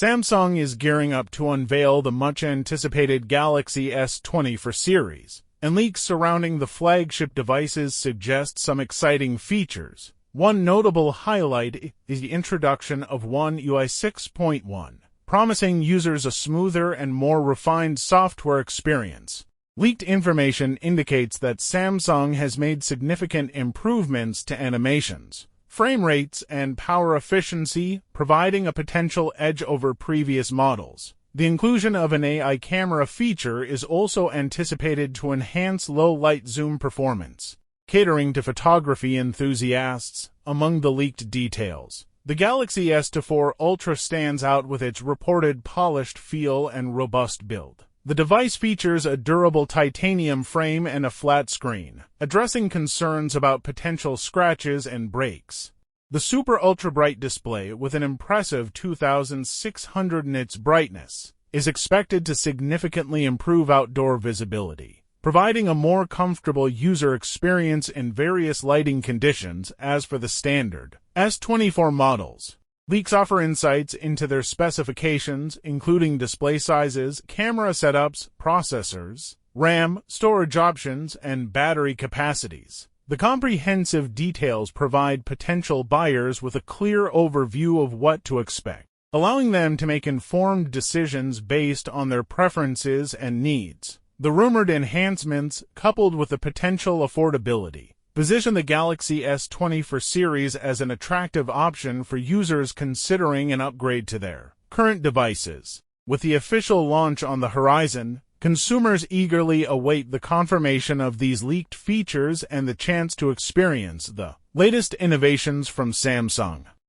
Samsung is gearing up to unveil the much-anticipated Galaxy S24 series, and leaks surrounding the flagship devices suggest some exciting features. One notable highlight is the introduction of One UI 6.1, promising users a smoother and more refined software experience. Leaked information indicates that Samsung has made significant improvements to animations, frame rates, and power efficiency, providing a potential edge over previous models. The inclusion of an AI camera feature is also anticipated to enhance low-light zoom performance, catering to photography enthusiasts. Among the leaked details, the Galaxy S24 Ultra stands out with its reported polished feel and robust build. The device features a durable titanium frame and a flat screen, addressing concerns about potential scratches and breaks. The super ultra-bright display, with an impressive 2600 nits brightness, is expected to significantly improve outdoor visibility, providing a more comfortable user experience in various lighting conditions. As for the standard S24 models, leaks offer insights into their specifications, including display sizes, camera setups, processors, RAM, storage options, and battery capacities. The comprehensive details provide potential buyers with a clear overview of what to expect, allowing them to make informed decisions based on their preferences and needs. The rumored enhancements, coupled with the potential affordability, position the Galaxy S24 series as an attractive option for users considering an upgrade to their current devices. With the official launch on the horizon, consumers eagerly await the confirmation of these leaked features and the chance to experience the latest innovations from Samsung.